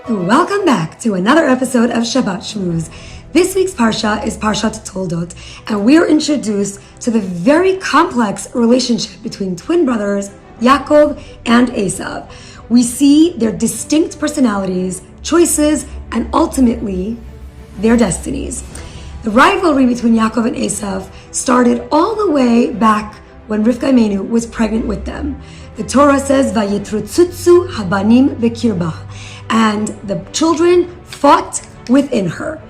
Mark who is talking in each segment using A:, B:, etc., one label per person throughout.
A: Welcome back to another episode of Shabbat Shmooze. This week's Parsha is Parshat Toldot, and we are introduced to the very complex relationship between twin brothers Yaakov and Esav. We see their distinct personalities, choices, and ultimately their destinies. The rivalry between Yaakov and Esav started all the way back when Rivka Imenu was pregnant with them. The Torah says, "Vayitrotzutzu habanim bekirba," and the children fought within her.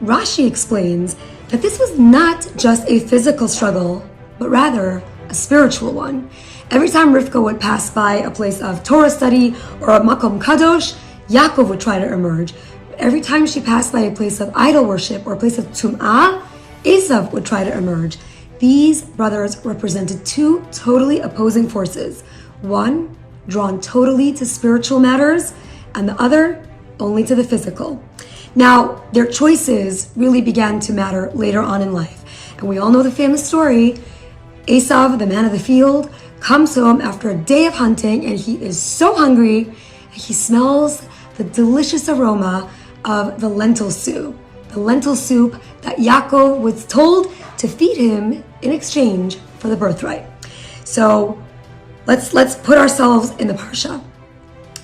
A: Rashi explains that this was not just a physical struggle, but rather a spiritual one. Every time Rivka would pass by a place of Torah study or a makom kadosh, Yaakov would try to emerge. Every time she passed by a place of idol worship or a place of tum'ah, Esav would try to emerge. These brothers represented two totally opposing forces. One, drawn totally to spiritual matters, and the other, only to the physical. Now, their choices really began to matter later on in life. And we all know the famous story. Esav, the man of the field, comes home after a day of hunting, and he is so hungry, he smells the delicious aroma of the lentil soup. The lentil soup that Yaakov was told to feed him in exchange for the birthright. So let's put ourselves in the Parsha.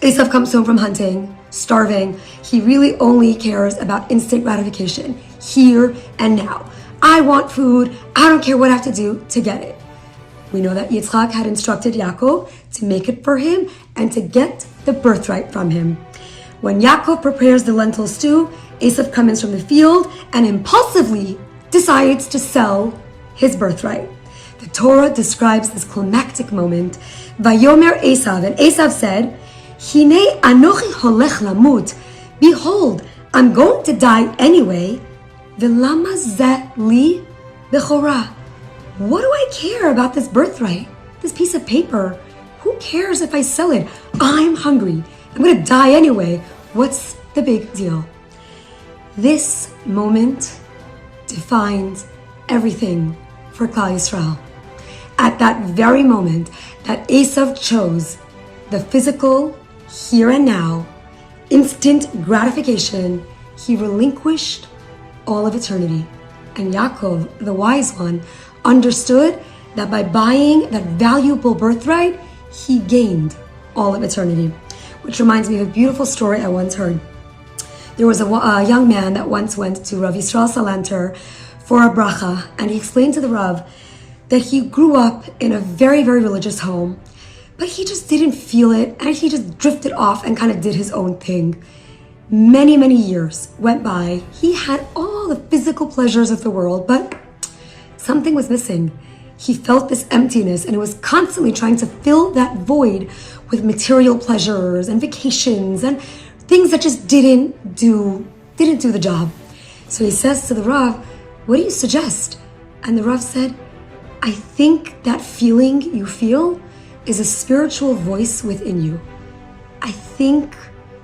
A: Esav comes home from hunting, starving. He really only cares about instant gratification, here and now. I want food. I don't care what I have to do to get it. We know that Yitzchak had instructed Yaakov to make it for him and to get the birthright from him. When Yaakov prepares the lentil stew, Esav comes from the field and impulsively decides to sell his birthright. The Torah describes this climactic moment. Vayomer Esav, and Esav said, Hinei anochi holech lamut. Behold, I'm going to die anyway. V'lama zeh li bechora. What do I care about this birthright? This piece of paper? Who cares if I sell it? I'm hungry. I'm going to die anyway. What's the big deal? This moment defines everything for Klal Yisrael. At that very moment that Esav chose the physical, here and now, instant gratification, he relinquished all of eternity. And Yaakov, the wise one, understood that by buying that valuable birthright, he gained all of eternity. Which reminds me of a beautiful story I once heard. There was a young man that once went to Rav Yisrael Salanter for a bracha, and he explained to the Rav that he grew up in a very, very religious home, but he just didn't feel it, and he just drifted off and kind of did his own thing. Many, many years went by. He had all the physical pleasures of the world, but something was missing. He felt this emptiness and was constantly trying to fill that void with material pleasures and vacations and things that just didn't do the job. So he says to the Rav, what do you suggest? And the Rav said, I think that feeling you feel is a spiritual voice within you. I think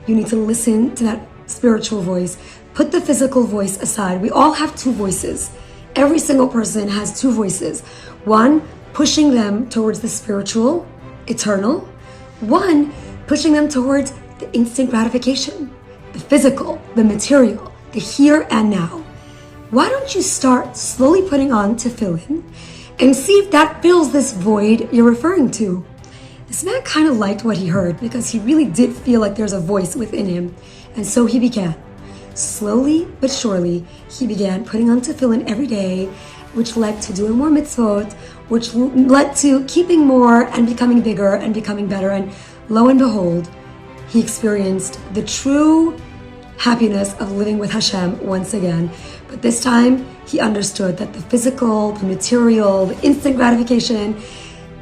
A: you need to listen to that spiritual voice. Put the physical voice aside. We all have two voices. Every single person has two voices. One, pushing them towards the spiritual, eternal. One, pushing them towards the instant gratification, the physical, the material, the here and now. Why don't you start slowly putting on tefillin and see if that fills this void you're referring to? This man kind of liked what he heard because he really did feel like there's a voice within him. And so he began. Slowly but surely, he began putting on tefillin every day, which led to doing more mitzvot, which led to keeping more and becoming bigger and becoming better. And lo and behold, he experienced the true happiness of living with Hashem once again. But this time, he understood that the physical, the material, the instant gratification,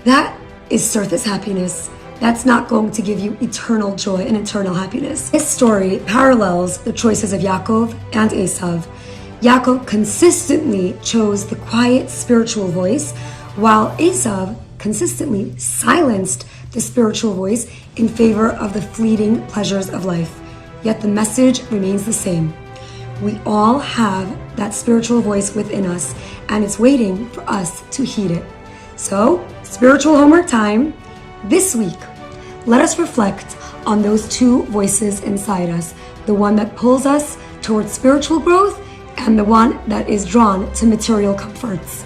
A: that is surface happiness. That's not going to give you eternal joy and eternal happiness. This story parallels the choices of Yaakov and Esav. Yaakov consistently chose the quiet spiritual voice, while Esav consistently silenced the spiritual voice in favor of the fleeting pleasures of life. Yet the message remains the same. We all have that spiritual voice within us, and it's waiting for us to heed it. So, spiritual homework time. This week, let us reflect on those two voices inside us. the one that pulls us towards spiritual growth and the one that is drawn to material comforts.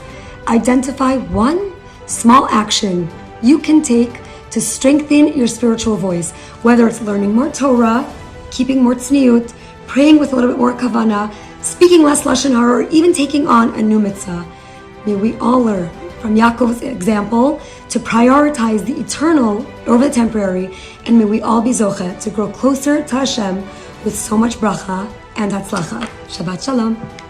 A: Identify one small action you can take to strengthen your spiritual voice, whether it's learning more Torah, keeping more tzniut, praying with a little bit more kavana, speaking less lashon hara, or even taking on a new mitzvah. May we all learn from Yaakov's example to prioritize the eternal over the temporary, and may we all be zocheh to grow closer to Hashem with so much bracha and hatzlacha. Shabbat shalom.